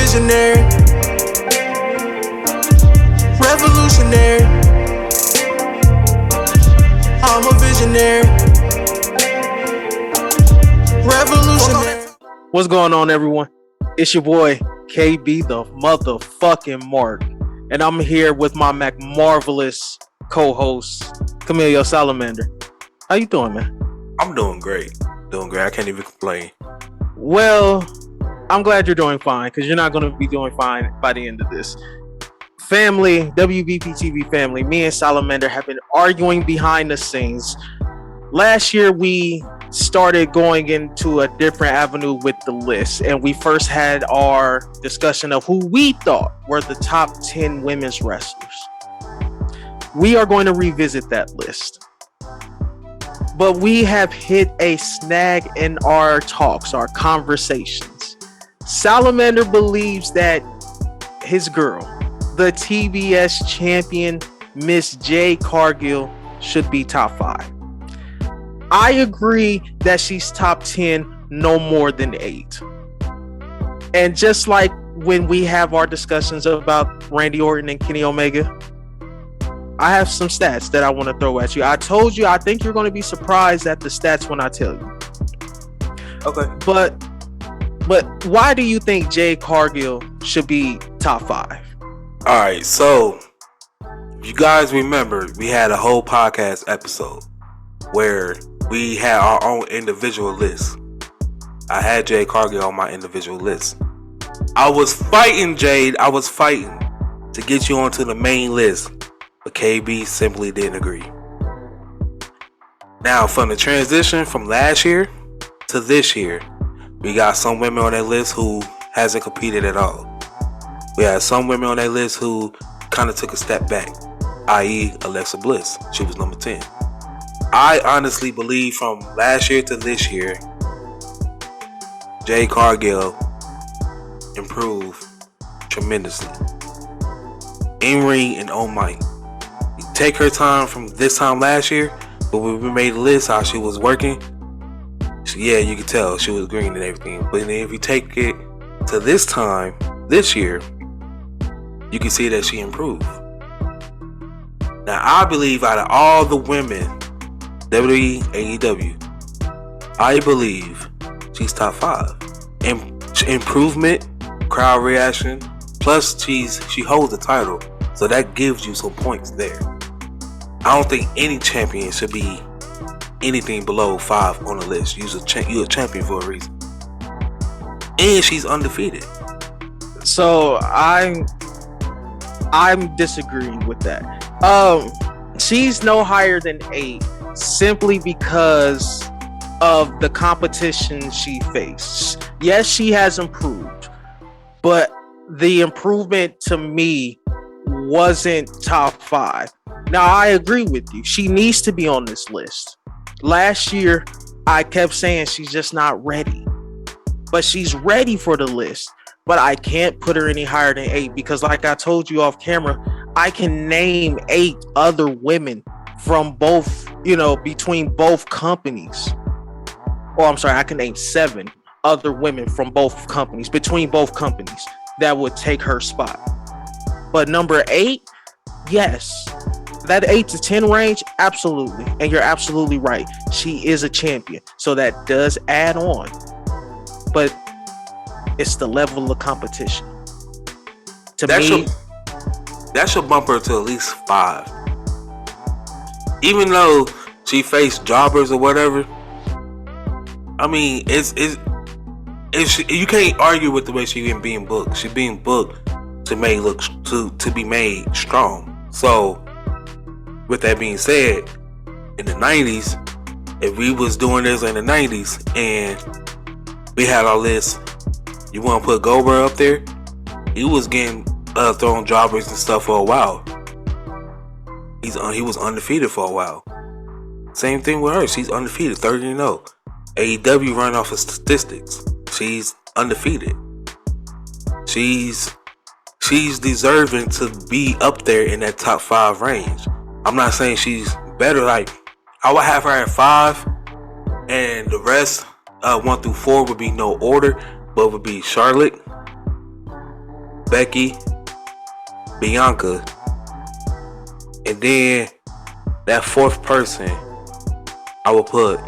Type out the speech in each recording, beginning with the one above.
visionary, revolutionary. I'm a visionary, revolutionary. What's going on, everyone? It's your boy KB the motherfucking Mark, and I'm here with my marvelous co-host Camille Salamander. How you doing, man? I'm doing great. I can't even complain. Well, I'm glad you're doing fine, because you're not going to be doing fine by the end of this. Family, WBPTV family, me and Salamander have been arguing behind the scenes. Last year, we started going into a different avenue with the list, and we first had our discussion of who we thought were the top 10 women's wrestlers. We are going to revisit that list. But we have hit a snag in our talks, our conversations. Salamander believes that his girl, the TBS champion, Miss Jade Cargill, should be top 5. I agree that she's top 10, no more than 8. And just like when we have our discussions about Randy Orton and Kenny Omega, I have some stats that I want to throw at you. I told you, I think you're going to be surprised at the stats when I tell you. Okay. But why do you think Jade Cargill should be top 5? All right. So, if you guys remember, we had a whole podcast episode where we had our own individual list. I had Jade Cargill on my individual list. I was fighting Jade. I was fighting to get you onto the main list. But KB simply didn't agree. Now, from the transition from last year to this year, we got some women on that list who hasn't competed at all. We had some women on that list who kind of took a step back, i.e. Alexa Bliss. She was number 10. I honestly believe from last year to this year, Jade Cargill improved tremendously. In ring and on mic. Take her time from this time last year, but when we made a list how she was working, you could tell she was green and everything. But then if you take it to this time, this year, you can see that she improved. Now, I believe out of all the women, WWE, AEW, I believe she's top 5. Improvement, crowd reaction, plus she holds the title, so that gives you some points there. I don't think any champion should be anything below 5 on the list. You're a champion for a reason. And she's undefeated. So I'm disagreeing with that. She's no higher than 8 simply because of the competition she faced. Yes, she has improved, but the improvement to me wasn't top 5. Now, I agree with you. She needs to be on this list. Last year, I kept saying she's just not ready. But she's ready for the list. But I can't put her any higher than 8 because, like I told you off camera, I can name 8 other women from both, between both companies. Or I'm sorry, I can name 7 other women from both companies, between both companies, that would take her spot. But number 8, yes. That 8 to 10 range, absolutely. And you're absolutely right. She is a champion. So that does add on. But it's the level of competition. That should bump her to at least 5. Even though she faced jobbers or whatever, I mean, you can't argue with the way she's being booked. She's being booked to be made strong. So, with that being said, in the 90s, if we was doing this in the 90s and we had our list, you want to put Goldberg up there? He was getting thrown jobbers and stuff for a while. He was undefeated for a while. Same thing with her. She's undefeated, 30-0. AEW run off of statistics. She's undefeated. She's deserving to be up there in that top 5 range. I'm not saying she's better. Like, I would have her at 5, and the rest, 1 through 4 would be no order, but would be Charlotte, Becky, Bianca, and then that fourth person, I will put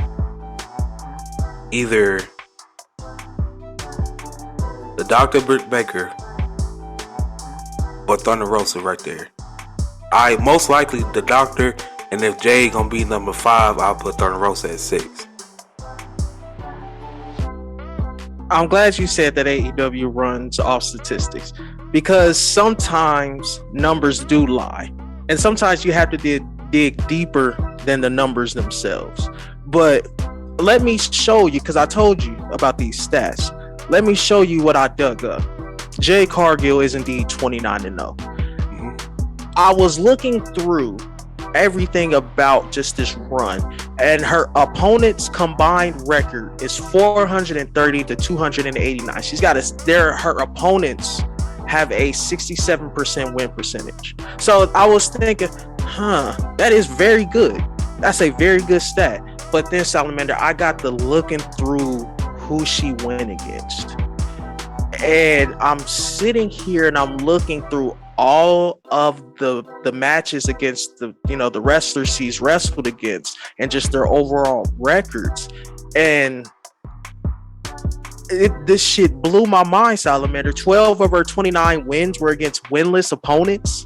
either the Dr. Britt Baker or Thunder Rosa right there. I most likely the Doctor, and if Jade gonna be number 5, I'll put Thunder Rosa at 6. I'm glad you said that AEW runs off statistics, because sometimes numbers do lie, and sometimes you have to dig deeper than the numbers themselves. But let me show you, because I told you about these stats. Let me show you what I dug up. Jade Cargill is indeed 29-0. I was looking through everything about just this run, and her opponent's combined record is 430 to 289. She's got her opponents have a 67% win percentage. So I was thinking, that is very good. That's a very good stat. But then, Salamander, I got to looking through who she went against, and I'm sitting here and I'm looking through all of the matches against the wrestlers she's wrestled against and just their overall records, and this shit blew my mind, Salamander. 12 of her 29 wins were against winless opponents.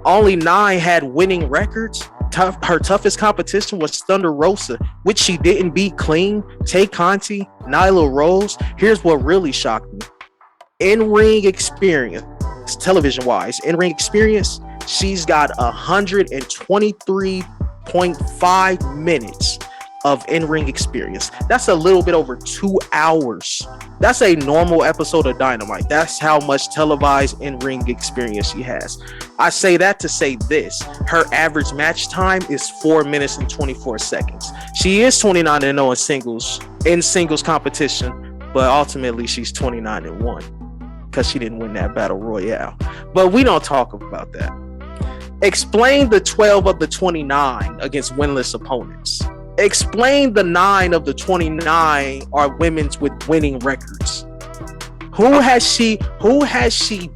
Only 9 had winning records. Her toughest competition was Thunder Rosa, which she didn't beat clean. Tay Conti, Nyla Rose. Here's what really shocked me: in-ring experience, television-wise, in-ring experience, she's got 123.5 minutes of in-ring experience. That's a little bit over 2 hours. That's a normal episode of Dynamite. That's how much televised in-ring experience she has. I say that to say this: her average match time is 4 minutes and 24 seconds. She is 29-0 in singles competition, but ultimately she's 29-1 because she didn't win that battle royale. But we don't talk about that. Explain the 12 of the 29 against winless opponents. Explain the 9 of the 29 are women's with winning records. Who has she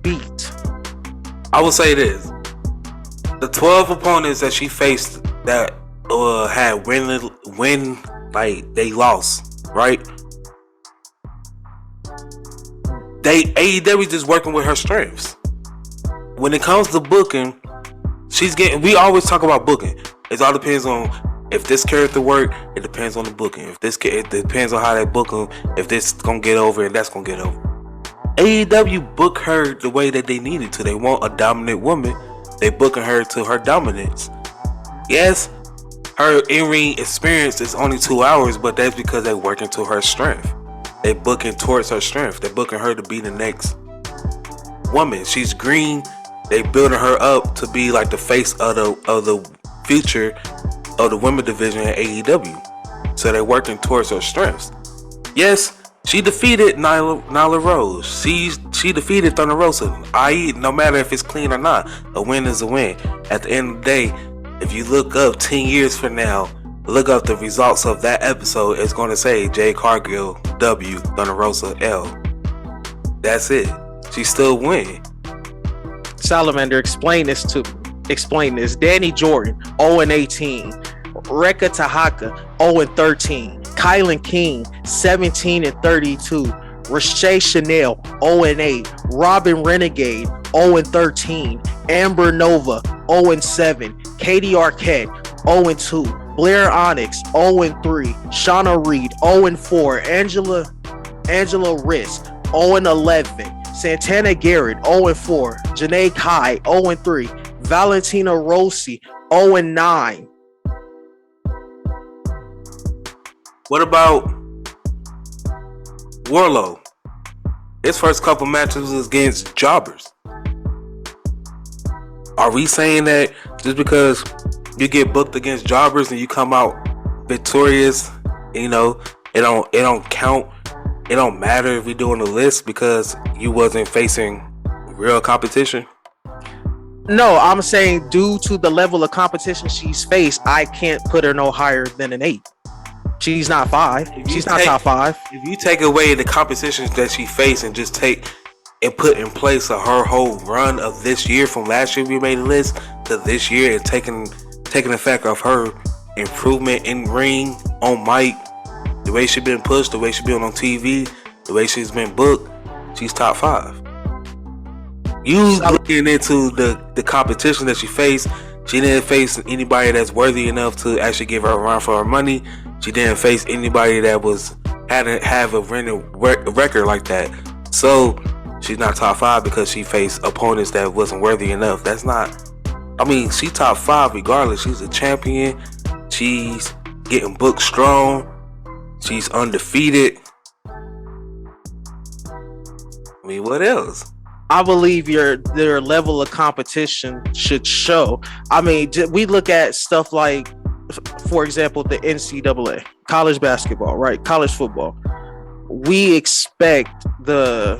beat? I will say this: the 12 opponents that she faced that had win like they lost, right? AEW just working with her strengths. When it comes to booking, we always talk about booking. It all depends on if this character work. It depends on the booking. It depends on how they book them. If this gonna get over and that's gonna get over. AEW book her the way that they needed to. They want a dominant woman. They booking her to her dominance. Yes, her in-ring experience is only 2 hours, but that's because they working to her strength. They booking towards her strength. They're booking her to be the next woman. She's green. They building her up to be like the face of the future of the women division at AEW. So they're working towards her strengths. Yes, she defeated Nyla Rose. She defeated Thunder Rosa. I.e., no matter if it's clean or not, a win is a win. At the end of the day, if you look up 10 years from now, look up the results of that episode, it's going to say Jade Cargill W, Thunder Rosa L. That's it. She still win. Salamander, explain this to me. Explain this. Danny Jordan, 0-18. Rekka Tahaka, 0-13. Kylan King, 17-32. Rashay Chanel, 0-8. Robin Renegade, 0-13. Amber Nova, 0-7. Katie Arquette, 0-2. Blair Onyx, 0-3. Shauna Reed, 0-4. Angela Risk, 0-11. Santana Garrett, 0-4. Janae Kai, 0-3. Valentina Rossi, 0-9. What about Warlow? His first couple matches was against jobbers. Are we saying that just because you get booked against jobbers and you come out victorious, it don't count? It don't matter if we're doing a list because you wasn't facing real competition? No, I'm saying due to the level of competition she's faced, I can't put her no higher than an 8. She's not 5. She's not top 5. If you take away the competitions that she faced and just take and put in place of her whole run of this year from last year we made a list to this year and taking effect of her improvement in ring, on mic, the way she's been pushed, the way she's been on TV, the way she's been booked, she's top 5. You looking into the competition that she faced, she didn't face anybody that's worthy enough to actually give her a run for her money. She didn't face anybody that hadn't have a record like that. So she's not top 5 because she faced opponents that wasn't worthy enough. That's not. I mean, she top 5 regardless. She's a champion. She's getting booked strong. She's undefeated. I mean, what else? I believe their level of competition should show. I mean, we look at stuff like, for example, the NCAA, college basketball, right? College football. We expect the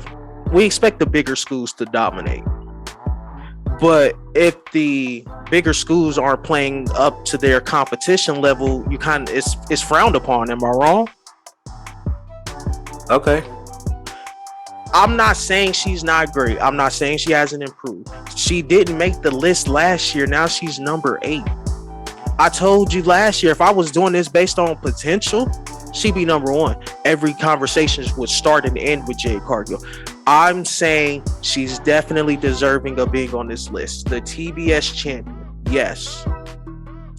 bigger schools to dominate. But if the bigger schools aren't playing up to their competition level, it's frowned upon. Am I wrong? Okay. I'm not saying she's not great. I'm not saying she hasn't improved. She didn't make the list last year. Now she's number 8. I told you last year, if I was doing this based on potential, she'd be number 1. Every conversation would start and end with Jade Cargill. I'm saying she's definitely deserving of being on this list. The TBS champion, yes.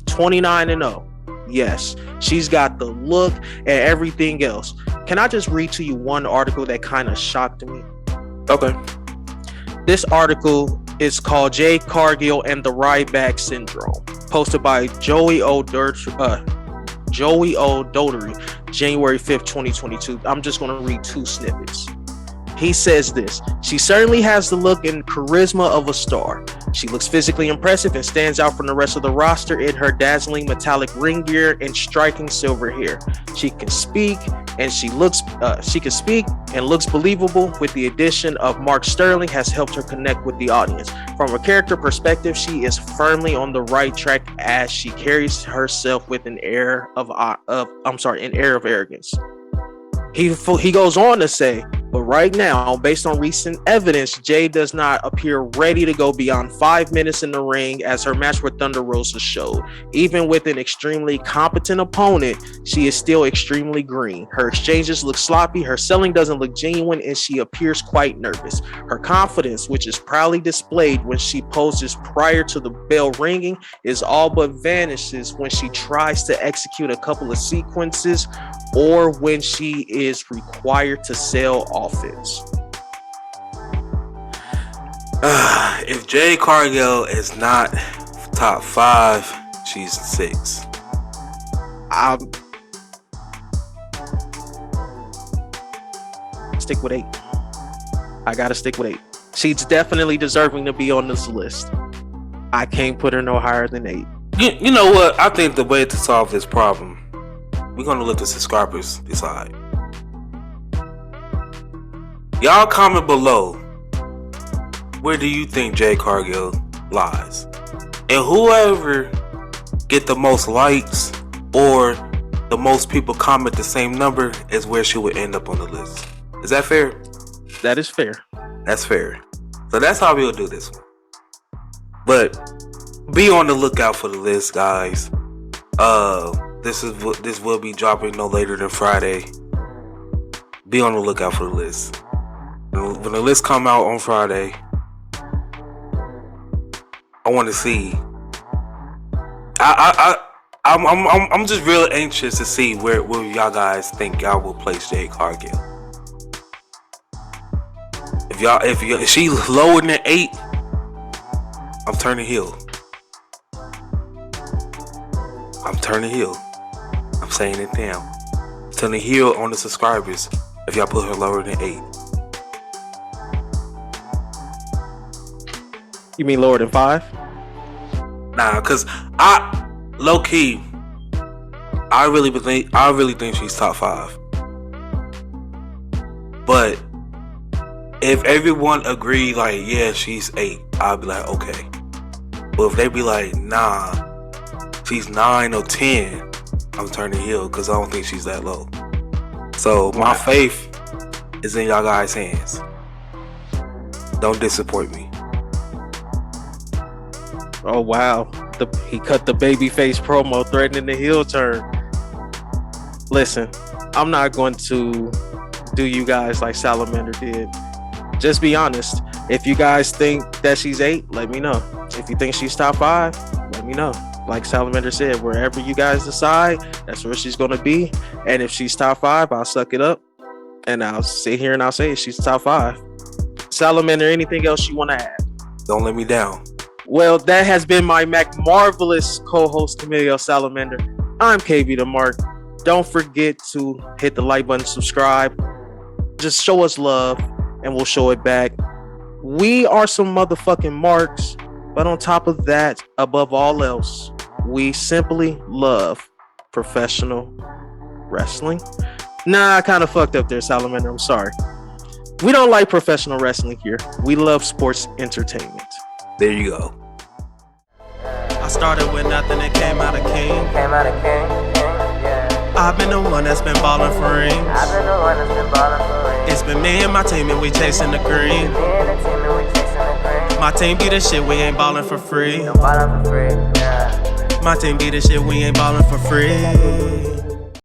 29-0, yes. She's got the look and everything else. Can I just read to you one article that kind of shocked me? Okay. This article is called Jade Cargill and the Ryback Syndrome, posted by Joey O'Doherty, January 5th, 2022. I'm just going to read 2 snippets. He says this: she certainly has the look and charisma of a star. She looks physically impressive and stands out from the rest of the roster in her dazzling metallic ring gear and striking silver hair. She can speak and looks believable. With the addition of Mark Sterling has helped her connect with the audience. From a character perspective, she is firmly on the right track as she carries herself with an air of arrogance. He goes on to say, but right now, based on recent evidence, Jade does not appear ready to go beyond 5 minutes in the ring, as her match with Thunder Rosa showed. Even with an extremely competent opponent, she is still extremely green. Her exchanges look sloppy, her selling doesn't look genuine, and she appears quite nervous. Her confidence, which is proudly displayed when she poses prior to the bell ringing, is all but vanishes when she tries to execute a couple of sequences or when she is required to sell offense. If Jade Cargill is not top 5, she's 6. Stick with 8. I gotta stick with 8. She's definitely deserving to be on this list. I can't put her no higher than 8. You know what? I think the way to solve this problem, we're gonna let the subscribers decide. Y'all comment below, where do you think Jade Cargill lies? And whoever get the most likes or the most people comment the same number is where she would end up on the list. Is that fair? That is fair. That's fair. So that's how we'll do this one. But be on the lookout for the list, guys. This will be dropping no later than Friday. Be on the lookout for the list. When the list come out on Friday, I want to see. I'm just real anxious to see where y'all guys think y'all will place Jade Cargill. If she lower than 8, I'm turning heel. I'm turning heel. I'm saying it down. Turning heel on the subscribers if y'all put her lower than 8. You mean lower than 5? Nah, cause low key, I really think she's top 5. But if everyone agreed, like, yeah, she's 8, I'll be like, okay. But if they be like, nah, she's 9 or 10, I'm turning heel because I don't think she's that low. So my faith is in y'all guys' hands. Don't disappoint me. Oh wow, he cut the babyface promo threatening the heel turn. Listen, I'm not going to do you guys like Salamander did. Just be honest. If you guys think that she's 8, let me know. If you think she's top 5, let me know. Like Salamander said, wherever you guys decide, that's where she's going to be. And if she's top 5, I'll suck it up. And I'll sit here and I'll say she's top 5. Salamander, anything else you want to add? Don't let me down. Well, that has been my Marvelous co-host, Camille Salamander. I'm KB the Mark. Don't forget to hit the like button, subscribe. Just show us love, and we'll show it back. We are some motherfucking marks, but on top of that, above all else, we simply love professional wrestling. Nah, I kind of fucked up there, Salamander. I'm sorry. We don't like professional wrestling here. We love sports entertainment. There you go. I started with nothing and came out a king. I've been the one that's been ballin' for rings. It's been me and my team and we chasing the green. My team be the shit, we ain't ballin' for free. My team be the shit, we ain't ballin' for free.